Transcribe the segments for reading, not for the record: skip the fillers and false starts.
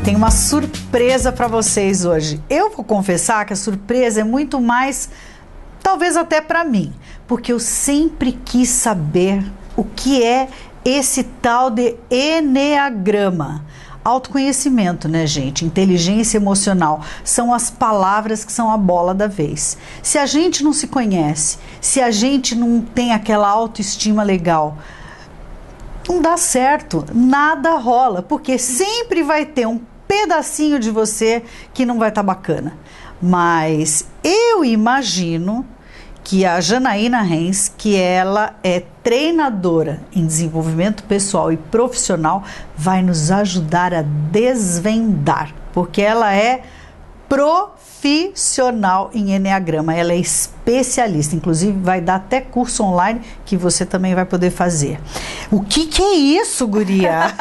Tem uma surpresa para vocês hoje. Eu vou confessar que a surpresa é muito mais, talvez até para mim, porque eu sempre quis saber o que é esse tal de Eneagrama. Autoconhecimento, né, gente? Inteligência emocional são as palavras que são a bola da vez. Se a gente não se conhece, se a gente não tem aquela autoestima legal, não dá certo, nada rola, porque sempre vai ter um pedacinho de você que não vai estar bacana. Mas eu imagino que a Janaína Renz, que ela é treinadora em desenvolvimento pessoal e profissional, vai nos ajudar a desvendar, porque ela é profissional em Eneagrama, ela é especialista, inclusive vai dar até curso online que você também vai poder fazer. O que é isso, guria?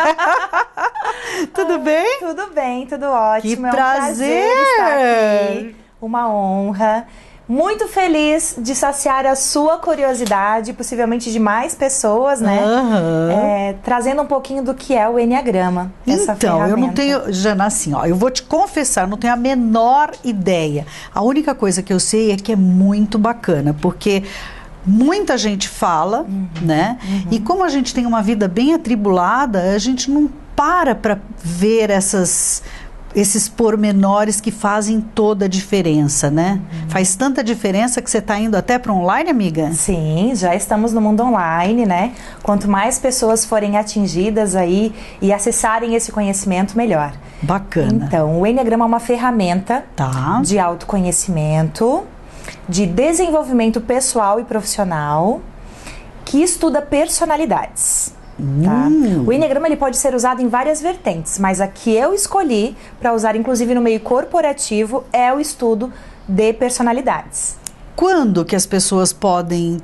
Tudo bem? Tudo bem, tudo ótimo. Que prazer estar aqui, uma honra. Muito feliz de saciar a sua curiosidade, possivelmente de mais pessoas, né? Trazendo um pouquinho do que é o Eneagrama. Então, eu não tenho, Jana, assim, ó, eu vou te confessar, eu não tenho a menor ideia. A única coisa que eu sei é que é muito bacana, porque muita gente fala, né? E como a gente tem uma vida bem atribulada, a gente não para ver esses pormenores que fazem toda a diferença, né? Faz tanta diferença que você está indo até para online, amiga? Sim, já estamos no mundo online, né? Quanto mais pessoas forem atingidas aí e acessarem esse conhecimento, melhor. Bacana. Então, o Eneagrama é uma ferramenta de autoconhecimento, de desenvolvimento pessoal e profissional, que estuda personalidades. Tá? O Eneagrama ele pode ser usado em várias vertentes, mas a que eu escolhi para usar inclusive no meio corporativo é o estudo de personalidades. Quando que as pessoas podem...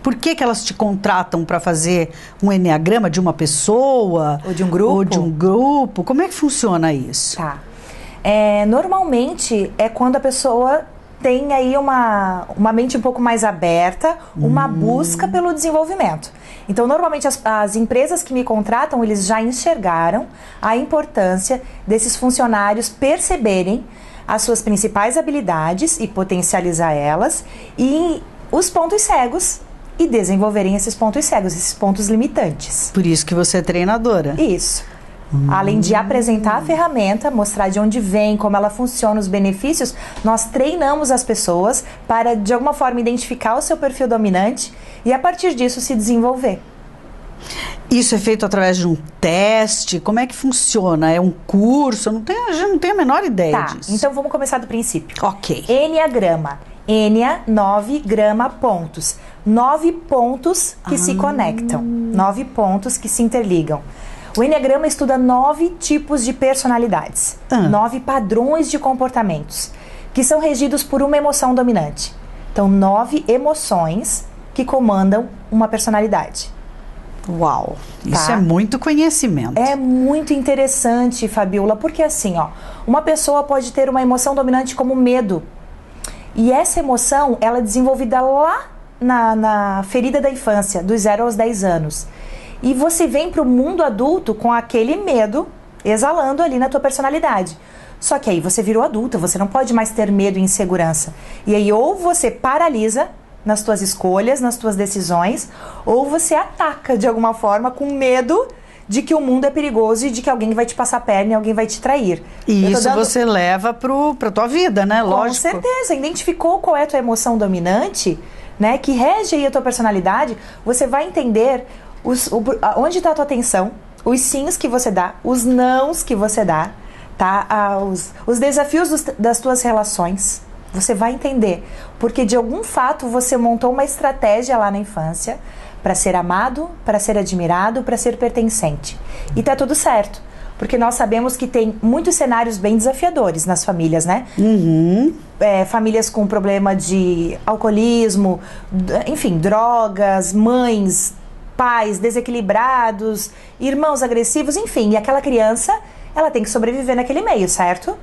Por que elas te contratam para fazer um Eneagrama de uma pessoa? Ou de um grupo? Ou de um grupo? Como é que funciona isso? Tá. Normalmente é quando a pessoa tem aí uma mente um pouco mais aberta, uma busca pelo desenvolvimento. Então, normalmente as empresas que me contratam, eles já enxergaram a importância desses funcionários perceberem as suas principais habilidades e potencializar elas e os pontos cegos e desenvolverem esses pontos cegos, esses pontos limitantes. Por isso que você é treinadora. Isso. Além de apresentar a ferramenta, mostrar de onde vem, como ela funciona, os benefícios, nós treinamos as pessoas para, de alguma forma, identificar o seu perfil dominante e, a partir disso, se desenvolver. Isso é feito através de um teste? Como é que funciona? É um curso? Eu não tenho a menor ideia disso. Então vamos começar do princípio. Ok. Eneagrama. Enea, 9, grama, pontos. 9 pontos que se conectam. 9 pontos que se interligam. O Eneagrama estuda 9 tipos de personalidades, 9 padrões de comportamentos, que são regidos por uma emoção dominante. Então, 9 emoções que comandam uma personalidade. Uau! Isso é muito conhecimento. É muito interessante, Fabiola, porque assim, uma pessoa pode ter uma emoção dominante como medo. E essa emoção, ela é desenvolvida lá na ferida da infância, dos 0 aos 10 anos. E você vem para o mundo adulto com aquele medo exalando ali na tua personalidade. Só que aí você virou adulta, você não pode mais ter medo e insegurança. E aí ou você paralisa nas tuas escolhas, nas tuas decisões, ou você ataca de alguma forma com medo de que o mundo é perigoso e de que alguém vai te passar a perna e alguém vai te trair. E isso você leva para tua vida, né? Lógico. Com certeza. Identificou qual é a tua emoção dominante, né? Que rege aí a tua personalidade, você vai entender onde está a tua atenção, os sims que você dá, os nãos que você dá, tá? Os desafios das tuas relações. Você vai entender, porque de algum fato você montou uma estratégia lá na infância para ser amado, para ser admirado, para ser pertencente. E tá tudo certo, porque nós sabemos que tem muitos cenários bem desafiadores nas famílias, né? Famílias com problema de alcoolismo, enfim, drogas, mães, pais desequilibrados, irmãos agressivos, enfim, e aquela criança, ela tem que sobreviver naquele meio, certo?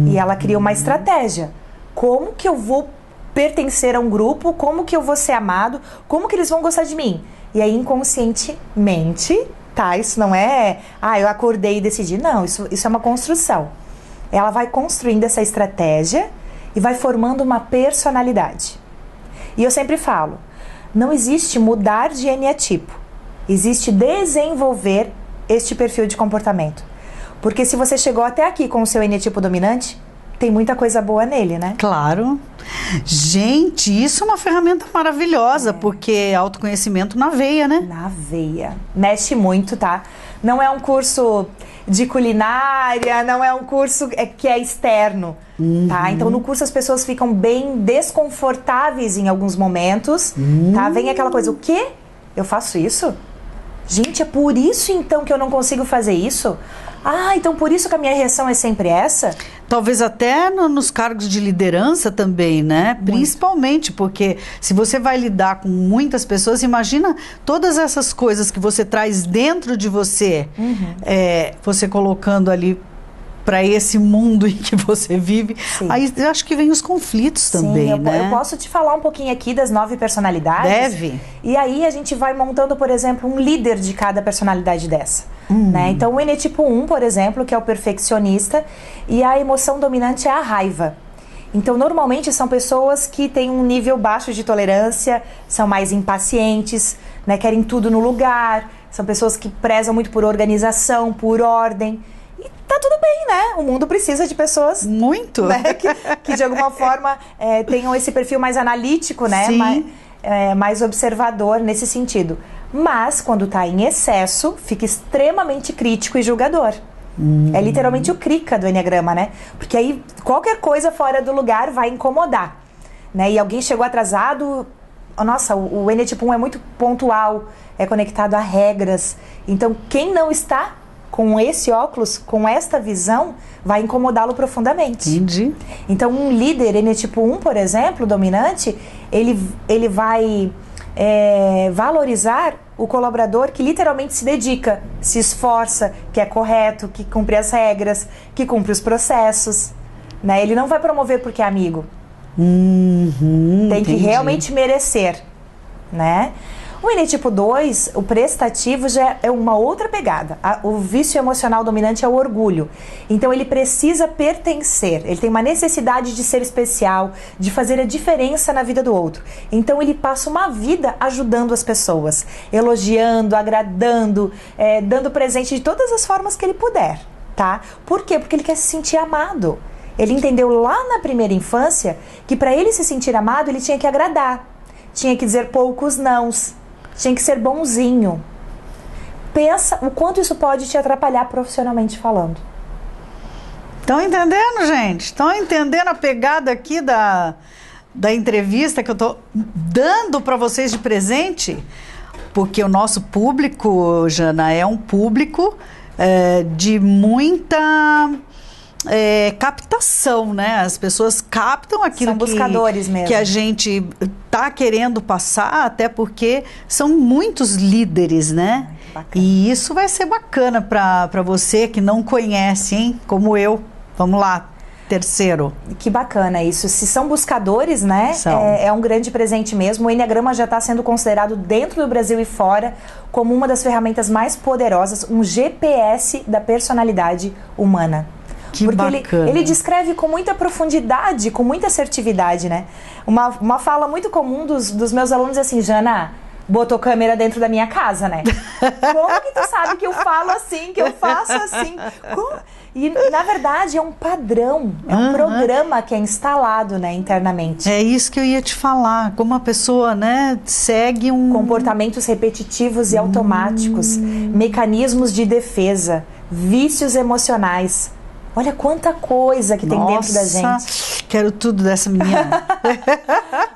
E ela cria uma estratégia. Como que eu vou pertencer a um grupo? Como que eu vou ser amado? Como que eles vão gostar de mim? E aí, inconscientemente, tá? Isso não é, eu acordei e decidi. Não, isso é uma construção. Ela vai construindo essa estratégia e vai formando uma personalidade. E eu sempre falo, não existe mudar de eneatipo. Existe desenvolver este perfil de comportamento. Porque se você chegou até aqui com o seu eneatipo dominante, tem muita coisa boa nele, né? Claro. Gente, isso é uma ferramenta maravilhosa, porque autoconhecimento na veia, né? Na veia. Mexe muito, tá? Não é um curso de culinária, não é um curso que é externo, tá? Então, no curso as pessoas ficam bem desconfortáveis em alguns momentos, tá? Vem aquela coisa, o quê? Eu faço isso? Gente, é por isso então que eu não consigo fazer isso? Então por isso que a minha reação é sempre essa? Talvez até nos cargos de liderança também, né? Muito. Principalmente porque se você vai lidar com muitas pessoas, imagina todas essas coisas que você traz dentro de você, você colocando ali para esse mundo em que você vive. Sim. Aí eu acho que vem os conflitos também, né? Eu posso te falar um pouquinho aqui das 9 personalidades? Deve. E aí a gente vai montando, por exemplo, um líder de cada personalidade dessa. Né? Então o eneatipo 1, por exemplo, que é o perfeccionista, e a emoção dominante é a raiva. Então normalmente são pessoas que têm um nível baixo de tolerância, são mais impacientes, né? Querem tudo no lugar, são pessoas que prezam muito por organização, por ordem. E tá tudo bem, né? O mundo precisa de pessoas... Muito! Né? Que de alguma forma tenham esse perfil mais analítico, né? Sim. Mais observador nesse sentido. Mas, quando tá em excesso, fica extremamente crítico e julgador. É literalmente o crica do Enneagrama, né? Porque aí qualquer coisa fora do lugar vai incomodar, né? E alguém chegou atrasado... Nossa, o eneatipo 1 é muito pontual, é conectado a regras. Então, quem não está com esse óculos, com esta visão, vai incomodá-lo profundamente. Entendi. Então, um líder eneatipo 1, por exemplo, dominante, ele vai valorizar o colaborador que literalmente se dedica, se esforça, que é correto, que cumpre as regras, que cumpre os processos, né? Ele não vai promover porque é amigo. Tem que realmente merecer, né? O eneatipo 2, o prestativo, já é uma outra pegada. O vício emocional dominante é o orgulho. Então ele precisa pertencer, ele tem uma necessidade de ser especial, de fazer a diferença na vida do outro. Então ele passa uma vida ajudando as pessoas, elogiando, agradando, dando presente de todas as formas que ele puder, tá? Por quê? Porque ele quer se sentir amado. Ele entendeu lá na primeira infância que para ele se sentir amado, ele tinha que agradar, tinha que dizer poucos nãos, tinha que ser bonzinho. Pensa o quanto isso pode te atrapalhar profissionalmente falando. Estão entendendo, gente? Estão entendendo a pegada aqui da entrevista que eu estou dando para vocês de presente? Porque o nosso público, Jana, é um público de muita... captação, né? As pessoas captam aquilo que a gente tá querendo passar, até porque são muitos líderes, né? E isso vai ser bacana para você que não conhece, hein? Como eu. Vamos lá, terceiro. Que bacana isso. Se são buscadores, né? É um grande presente mesmo. O Enneagrama já está sendo considerado dentro do Brasil e fora como uma das ferramentas mais poderosas, um GPS da personalidade humana. Que porque bacana. Ele descreve com muita profundidade, com muita assertividade, né? Uma fala muito comum dos meus alunos é assim, Jana, botou câmera dentro da minha casa, né? Como que tu sabe que eu falo assim, que eu faço assim? E, na verdade, é um padrão, é um programa que é instalado, né, internamente. É isso que eu ia te falar, como a pessoa, né, segue comportamentos repetitivos e automáticos, mecanismos de defesa, vícios emocionais. Olha quanta coisa que tem dentro da gente. Quero tudo dessa menina.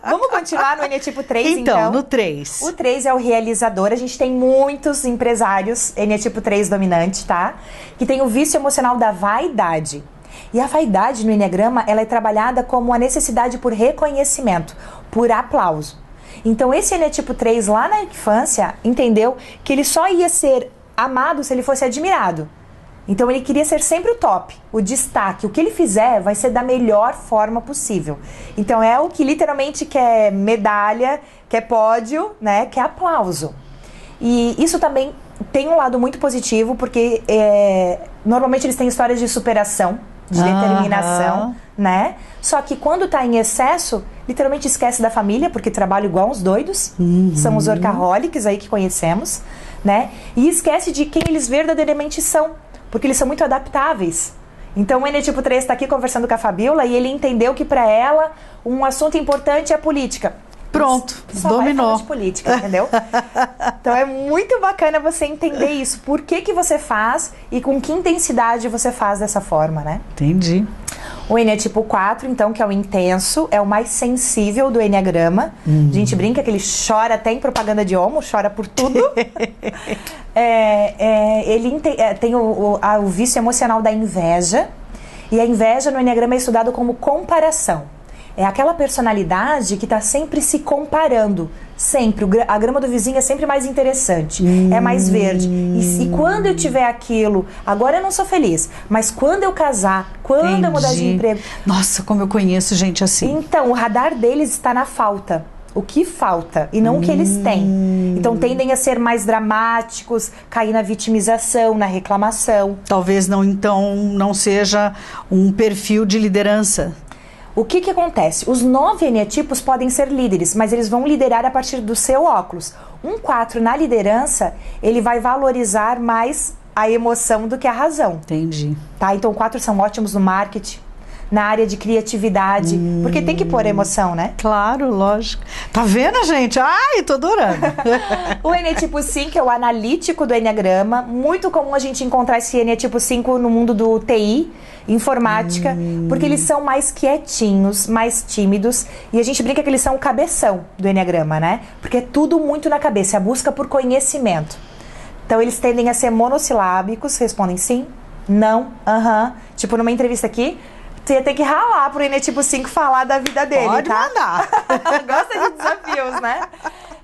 Vamos continuar no eneatipo 3, então? No 3. O 3 é o realizador. A gente tem muitos empresários eneatipo 3 dominante, tá? Que tem o vício emocional da vaidade. E a vaidade no Enneagrama, ela é trabalhada como a necessidade por reconhecimento, por aplauso. Então, esse eneatipo 3, lá na infância, entendeu que ele só ia ser amado se ele fosse admirado. Então ele queria ser sempre o top, o destaque. O que ele fizer vai ser da melhor forma possível. Então é o que literalmente quer medalha, quer pódio, né? Quer aplauso. E isso também tem um lado muito positivo, porque normalmente eles têm histórias de superação, de determinação, né? Só que quando tá em excesso, literalmente esquece da família, porque trabalham igual uns doidos. São os workaholics aí que conhecemos, né? E esquece de quem eles verdadeiramente são, porque eles são muito adaptáveis. Então o N tipo 3 está aqui conversando com a Fabiola e ele entendeu que para ela um assunto importante é a política. Pronto, só dominou. vai falar de política, entendeu? Então é muito bacana você entender isso. Por que você faz e com que intensidade você faz dessa forma, né? Entendi. O N é tipo 4, então, que é o intenso, é o mais sensível do Enneagrama. A gente brinca que ele chora até em propaganda de homo, chora por tudo. Ele tem o vício emocional da inveja. E a inveja no Enneagrama é estudado como comparação. É aquela personalidade que está sempre se comparando. Sempre. A grama do vizinho é sempre mais interessante. É mais verde. E quando eu tiver aquilo, agora eu não sou feliz. Mas quando eu casar, quando eu mudar de emprego... Nossa, como eu conheço gente assim. Então, o radar deles está na falta. O que falta e não o que eles têm. Então, tendem a ser mais dramáticos, cair na vitimização, na reclamação. Talvez não seja um perfil de liderança. O que acontece? Os 9 eneatipos podem ser líderes, mas eles vão liderar a partir do seu óculos. Um 4 na liderança, ele vai valorizar mais a emoção do que a razão. Entendi. Tá? Então, 4 são ótimos no marketing, na área de criatividade, porque tem que pôr emoção, né? Claro, lógico. Tá vendo, gente? Ai, tô adorando. O Eneatipo 5 é o analítico do Enneagrama. Muito comum a gente encontrar esse Eneatipo 5 no mundo do TI, informática, porque eles são mais quietinhos, mais tímidos, e a gente brinca que eles são o cabeção do Enneagrama, né? Porque é tudo muito na cabeça, é a busca por conhecimento. Então eles tendem a ser monossilábicos, respondem sim, não, Tipo numa entrevista aqui, você tem que ralar pro Eneatipo 5 falar da vida dele, Pode tá? mandar. Gosta de desafios, né?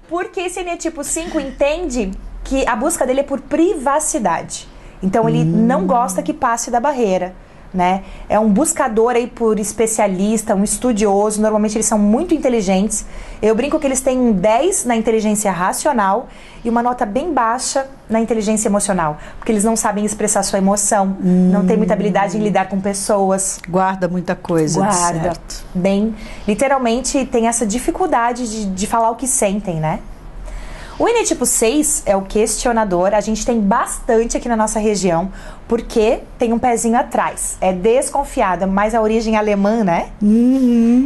Porque esse Eneatipo 5 entende que a busca dele é por privacidade. Então ele não gosta que passe da barreira, né? É um buscador aí por especialista, um estudioso. Normalmente eles são muito inteligentes. Eu brinco que eles têm um 10 na inteligência racional e uma nota bem baixa na inteligência emocional, porque eles não sabem expressar sua emoção, não têm muita habilidade em lidar com pessoas. Guarda muita coisa. Guarda. Certo. Bem, literalmente tem essa dificuldade de falar o que sentem, né? O Eneatipo 6 é o questionador, a gente tem bastante aqui na nossa região, porque tem um pezinho atrás, é desconfiada, mas a origem alemã, né?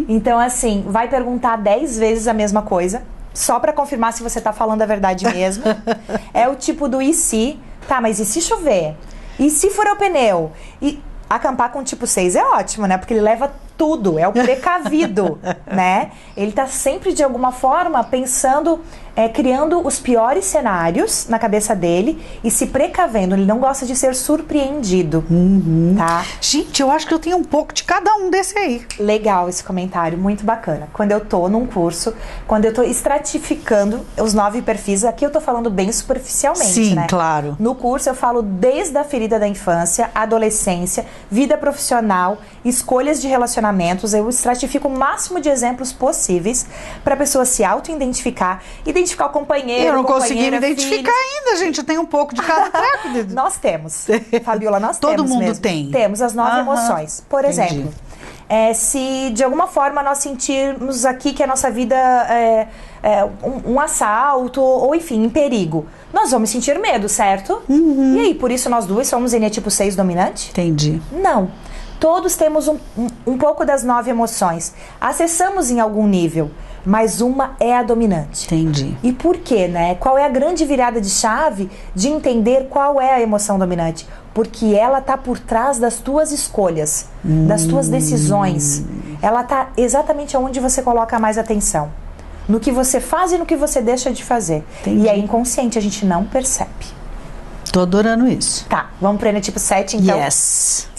Então, assim, vai perguntar 10 vezes a mesma coisa, só pra confirmar se você tá falando a verdade mesmo. É o tipo do e se, tá, mas e se chover? E se furar o pneu? E acampar com o tipo 6 é ótimo, né? Porque ele leva tudo, é o precavido, né? Ele tá sempre, de alguma forma, pensando, criando os piores cenários na cabeça dele e se precavendo. Ele não gosta de ser surpreendido, tá? Gente, eu acho que eu tenho um pouco de cada um desse aí. Legal esse comentário, muito bacana. Quando eu tô num curso, quando eu tô estratificando os 9 perfis, aqui eu tô falando bem superficialmente, Sim, né? claro. No curso eu falo desde a ferida da infância, adolescência, vida profissional, escolhas de relacionamentos. Eu estratifico o máximo de exemplos possíveis para a pessoa se auto-identificar, identificar o companheiro. Eu não consegui me companheira, identificar filhos. ainda, gente. Eu tenho um pouco de cada treco. Nós temos, Fabiola, nós Todo temos mundo mesmo. tem. Temos as 9 emoções. Por Entendi. exemplo, se de alguma forma nós sentirmos aqui que a nossa vida é um assalto ou enfim, em perigo, nós vamos sentir medo, certo? E aí, por isso nós duas somos Eneatipo 6 dominante? Entendi. Não. Todos temos um pouco das 9 emoções. Acessamos em algum nível, mas uma é a dominante. Entendi. E por quê, né? Qual é a grande virada de chave de entender qual é a emoção dominante? Porque ela tá por trás das tuas escolhas, das tuas decisões. Ela tá exatamente onde você coloca mais atenção. No que você faz e no que você deixa de fazer. Entendi. E é inconsciente, a gente não percebe. Tô adorando isso. Tá, vamos pro Eneatipo 7, então? Yes.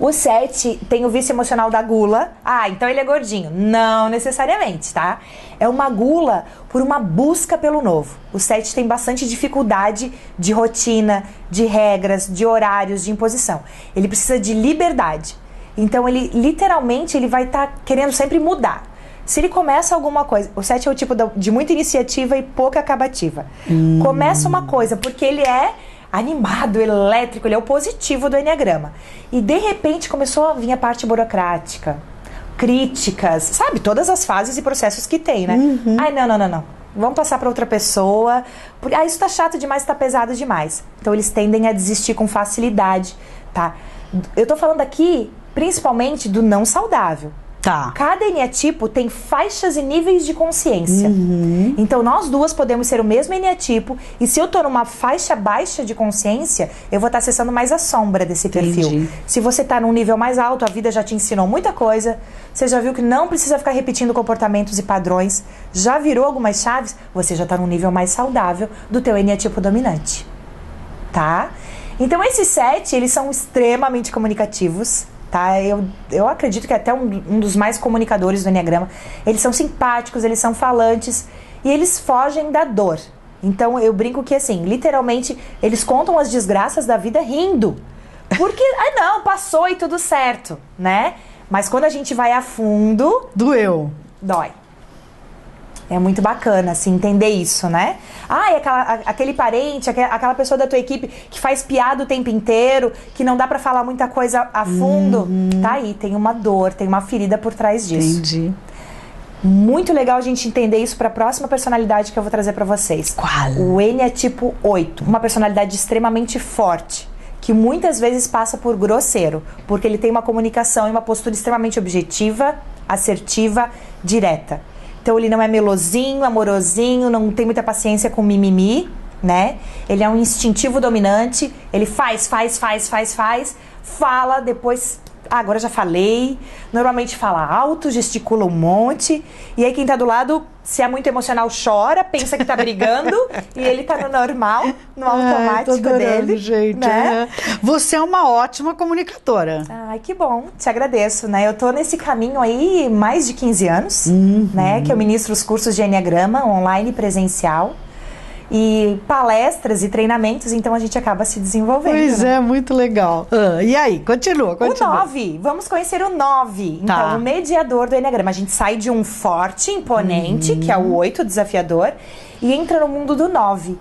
O 7 tem o vício emocional da gula. Ah, então ele é gordinho. Não necessariamente, tá? É uma gula por uma busca pelo novo. O 7 tem bastante dificuldade de rotina, de regras, de horários, de imposição. Ele precisa de liberdade. Então ele literalmente ele vai estar querendo sempre mudar. Se ele começa alguma coisa, o 7 é o tipo de muita iniciativa e pouca acabativa. Começa uma coisa porque ele é animado, elétrico, ele é o positivo do Enneagrama. E de repente começou a vir a parte burocrática, críticas, sabe? Todas as fases e processos que tem, né? Ai, não. Vamos passar para outra pessoa. Isso tá chato demais, tá pesado demais. Então eles tendem a desistir com facilidade, tá? Eu tô falando aqui principalmente do não saudável. Tá. Cada eneatipo tem faixas e níveis de consciência. Então, nós duas podemos ser o mesmo eneatipo. E se eu tô numa faixa baixa de consciência, eu vou estar acessando mais a sombra desse perfil. Se você tá num nível mais alto, a vida já te ensinou muita coisa. Você já viu que não precisa ficar repetindo comportamentos e padrões. Já virou algumas chaves. Você já tá num nível mais saudável do teu eneatipo dominante. Tá? Então, esses 7, eles são extremamente comunicativos. Tá? Eu acredito que é até um dos mais comunicadores do Enneagrama. Eles são simpáticos, eles são falantes e eles fogem da dor. Então eu brinco que assim, literalmente, eles contam as desgraças da vida rindo. Porque, não, passou e tudo certo, né? Mas quando a gente vai a fundo... Doeu. Dói. É muito bacana, assim, entender isso, né? Aquele parente, aquela pessoa da tua equipe que faz piada o tempo inteiro, que não dá pra falar muita coisa a fundo. Tá aí, tem uma dor, tem uma ferida por trás disso. Entendi. Muito legal a gente entender isso pra próxima personalidade que eu vou trazer pra vocês. Qual? O Eneatipo 8. Uma personalidade extremamente forte, que muitas vezes passa por grosseiro, porque ele tem uma comunicação e uma postura extremamente objetiva, assertiva, direta. Então ele não é melosinho, amorosinho, não tem muita paciência com mimimi, né? Ele é um instintivo dominante, ele faz, fala, depois, agora já falei. Normalmente fala alto, gesticula um monte. E aí quem tá do lado, se é muito emocional, chora, pensa que tá brigando. E ele tá no normal, no automático dele. Gente, né? Você é uma ótima comunicadora. Ai, que bom, te agradeço, né? Eu tô nesse caminho aí mais de 15 anos, né? Que eu ministro os cursos de Enneagrama online e presencial. E palestras e treinamentos, então a gente acaba se desenvolvendo. Pois né? é, muito legal. E aí, continua. O 9, vamos conhecer o 9. Tá. Então, o mediador do Enneagrama. A gente sai de um forte, imponente, que é o 8, desafiador, e entra no mundo do 9,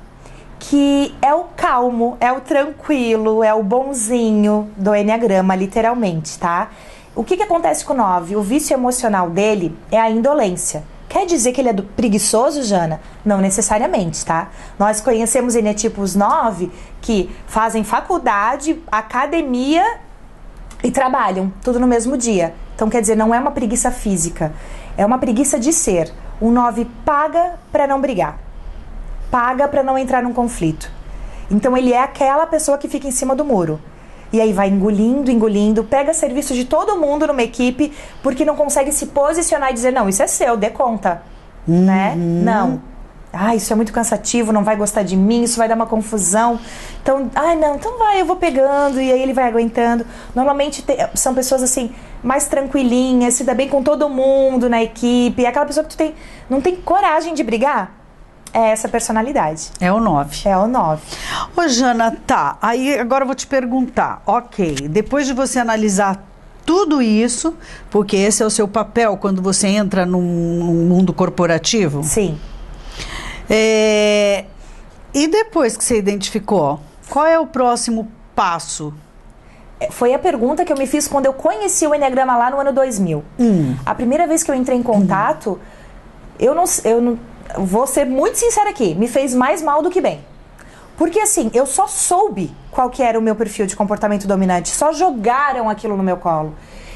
que é o calmo, é o tranquilo, é o bonzinho do Enneagrama, literalmente, tá? O que acontece com o 9? O vício emocional dele é a indolência. Quer dizer que ele é preguiçoso, Jana? Não necessariamente, tá? Nós conhecemos eneatipos 9 que fazem faculdade, academia e trabalham, tudo no mesmo dia. Então, quer dizer, não é uma preguiça física, é uma preguiça de ser. O 9 paga para não brigar, paga para não entrar num conflito. Então, ele é aquela pessoa que fica em cima do muro. E aí vai engolindo, pega serviço de todo mundo numa equipe, porque não consegue se posicionar e dizer, não, isso é seu, dê conta, né? Não. Isso é muito cansativo, não vai gostar de mim, isso vai dar uma confusão. Então, então vai, eu vou pegando, e aí ele vai aguentando. Normalmente são pessoas assim, mais tranquilinhas, se dá bem com todo mundo na equipe, é aquela pessoa que não tem coragem de brigar. É essa personalidade. É o 9. É o 9. Ô, Jana, tá. Aí agora eu vou te perguntar. Ok, depois de você analisar tudo isso, porque esse é o seu papel quando você entra num mundo corporativo? Sim. E depois que você identificou, qual é o próximo passo? Foi a pergunta que eu me fiz quando eu conheci o Enneagrama lá no ano 2000. A primeira vez que eu entrei em contato, eu não vou ser muito sincera aqui, me fez mais mal do que bem. Porque assim, eu só soube qual que era o meu perfil de comportamento dominante, só jogaram aquilo no meu colo.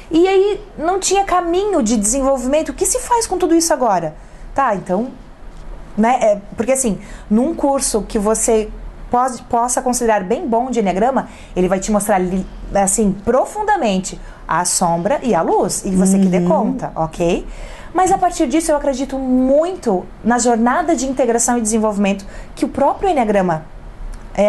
E aí não tinha caminho de desenvolvimento. O que se faz com tudo isso agora? Tá, então, né? Porque assim, num curso que você possa considerar bem bom de Enneagrama, ele vai te mostrar assim, profundamente a sombra e a luz, e você que dê conta, ok? Mas a partir disso eu acredito muito na jornada de integração e desenvolvimento que o próprio Enneagrama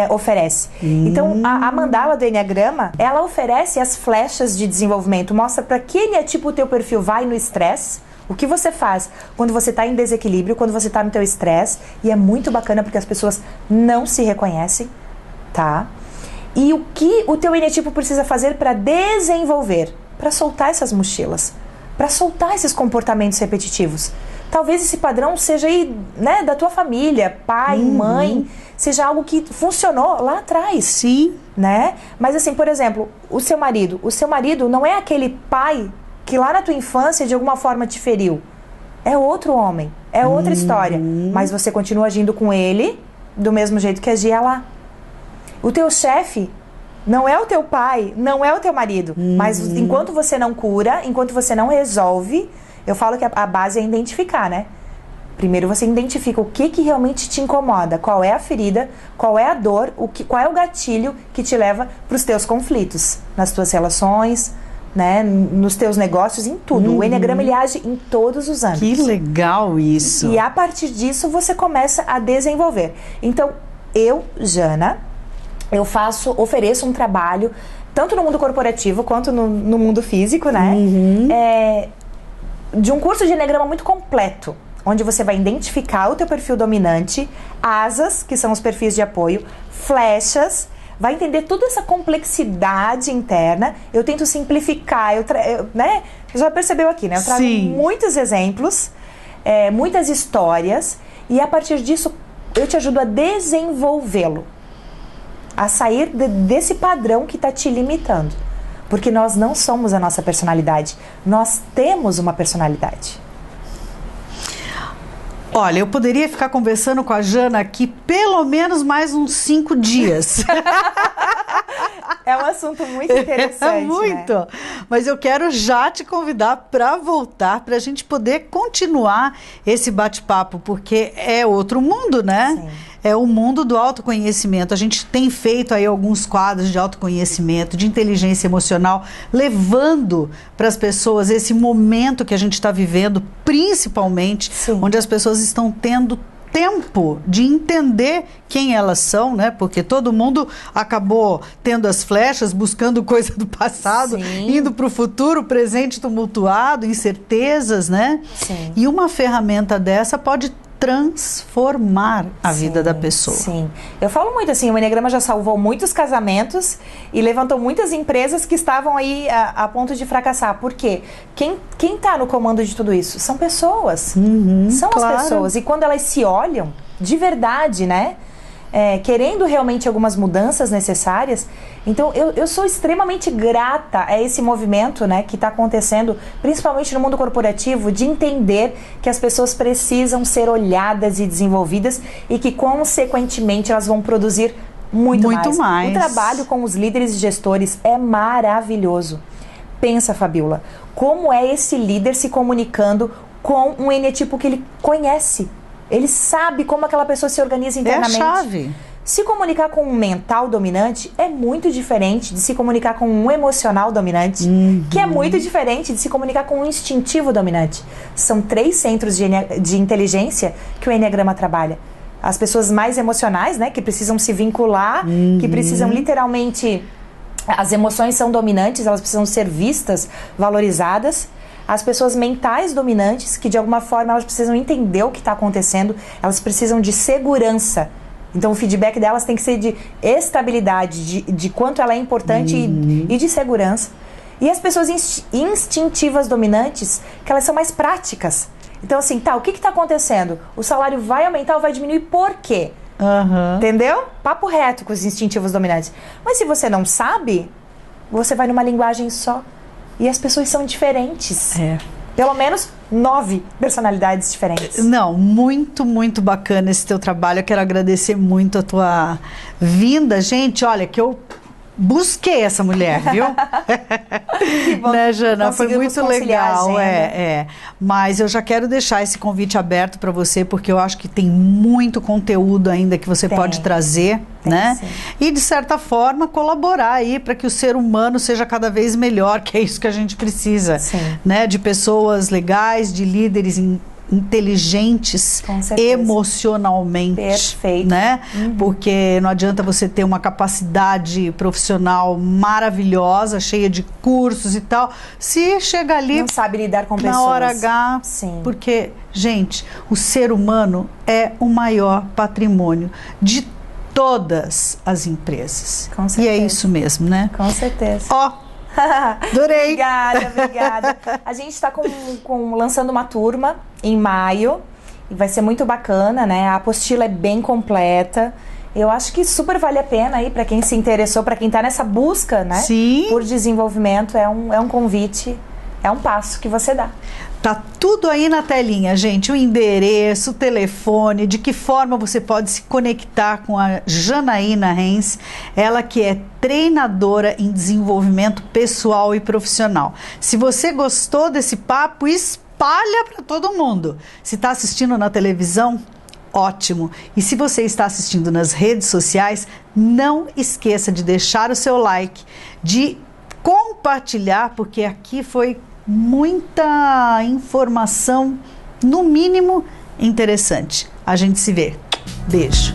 oferece. Então a mandala do Enneagrama, ela oferece as flechas de desenvolvimento, mostra para que eneatipo o teu perfil vai no estresse, o que você faz quando você está em desequilíbrio, quando você está no teu estresse, e é muito bacana porque as pessoas não se reconhecem, tá? E o que o teu eneatipo precisa fazer para desenvolver, para soltar essas mochilas, para soltar esses comportamentos repetitivos. Talvez esse padrão seja aí, né, da tua família, pai, mãe, seja algo que funcionou lá atrás. Sim. Né? Mas assim, por exemplo, o seu marido não é aquele pai que lá na tua infância de alguma forma te feriu. É outro homem, é outra história. Mas você continua agindo com ele do mesmo jeito que agia lá. O teu chefe não é o teu pai, não é o teu marido. Mas enquanto você não cura, enquanto você não resolve, eu falo que a base é identificar, né? Primeiro você identifica o que realmente te incomoda, qual é a ferida, qual é a dor, qual é o gatilho que te leva para os teus conflitos, nas tuas relações, né, nos teus negócios, em tudo. O Enneagrama, ele age em todos os âmbitos. Que legal isso! E a partir disso você começa a desenvolver. Então, eu, Jana, ofereço um trabalho, tanto no mundo corporativo quanto no mundo físico, né? De um curso de Enneagrama muito completo, onde você vai identificar o teu perfil dominante, asas, que são os perfis de apoio, flechas, vai entender toda essa complexidade interna. Eu tento simplificar, né? Você já percebeu aqui, né? Eu trago muitos exemplos, muitas histórias, e a partir disso eu te ajudo a desenvolvê-lo, a sair desse padrão que está te limitando. Porque nós não somos a nossa personalidade, nós temos uma personalidade. Olha, eu poderia ficar conversando com a Jana aqui pelo menos mais uns 5 dias. É um assunto muito interessante, muito. Né? Mas eu quero já te convidar para voltar, para a gente poder continuar esse bate-papo, porque é outro mundo, né? Sim. É o mundo do autoconhecimento. A gente tem feito aí alguns quadros de autoconhecimento, de inteligência emocional, levando para as pessoas esse momento que a gente está vivendo, principalmente, onde as pessoas estão tendo tempo de entender quem elas são, né? Porque todo mundo acabou tendo as flechas, buscando coisa do passado, indo para o futuro, presente tumultuado, incertezas, né? Sim. E uma ferramenta dessa pode transformar a vida da pessoa. Sim. Eu falo muito assim, o Enneagrama já salvou muitos casamentos e levantou muitas empresas que estavam aí a ponto de fracassar. Por quê? Quem está no comando de tudo isso? São pessoas. São as pessoas. E quando elas se olham, de verdade, né? Querendo realmente algumas mudanças necessárias. Então, eu sou extremamente grata a esse movimento, né, que está acontecendo, principalmente no mundo corporativo, de entender que as pessoas precisam ser olhadas e desenvolvidas e que, consequentemente, elas vão produzir muito mais. O trabalho com os líderes e gestores é maravilhoso. Pensa, Fabiola, como é esse líder se comunicando com um enneatipo que ele conhece? Ele sabe como aquela pessoa se organiza internamente. É a chave. Se comunicar com um mental dominante é muito diferente de se comunicar com um emocional dominante, que é muito diferente de se comunicar com um instintivo dominante. São 3 centros de inteligência que o Enneagrama trabalha. As pessoas mais emocionais, né, que precisam se vincular, que precisam literalmente... As emoções são dominantes, elas precisam ser vistas, valorizadas. As pessoas mentais dominantes, que de alguma forma elas precisam entender o que está acontecendo, elas precisam de segurança. Então o feedback delas tem que ser de estabilidade, de quanto ela é importante e de segurança. E as pessoas instintivas dominantes, que elas são mais práticas. Então assim, o que está acontecendo? O salário vai aumentar ou vai diminuir por quê? Entendeu? Papo reto com os instintivos dominantes. Mas se você não sabe, você vai numa linguagem só. E as pessoas são diferentes. Pelo menos 9 personalidades diferentes. Não, muito, muito bacana esse teu trabalho. Eu quero agradecer muito a tua vinda. Gente, olha, que eu busquei essa mulher, viu? Que bom, né, Jana? Foi muito legal. Mas eu já quero deixar esse convite aberto para você, porque eu acho que tem muito conteúdo ainda que você pode trazer, né? Sim. E, de certa forma, colaborar aí para que o ser humano seja cada vez melhor, que é isso que a gente precisa, né? De pessoas legais, de líderes inteligentes emocionalmente. Perfeito. Né? Porque não adianta você ter uma capacidade profissional maravilhosa, cheia de cursos e tal, se chega ali não sabe lidar com pessoas. Na hora H. Porque, gente, o ser humano é o maior patrimônio de todas as empresas. Com certeza. E é isso mesmo, né? Com certeza. Adorei. Obrigada, obrigada. A gente está lançando uma turma em maio e vai ser muito bacana, né? A apostila é bem completa. Eu acho que super vale a pena aí para quem se interessou, para quem está nessa busca, né? Sim. Por desenvolvimento, é um convite, é um passo que você dá. Tá tudo aí na telinha, gente. O endereço, o telefone, de que forma você pode se conectar com a Janaína Renz, ela que é treinadora em desenvolvimento pessoal e profissional. Se você gostou desse papo, espalha para todo mundo. Se está assistindo na televisão, ótimo. E se você está assistindo nas redes sociais, não esqueça de deixar o seu like, de compartilhar, porque aqui foi muita informação, no mínimo interessante. A gente se vê. Beijo.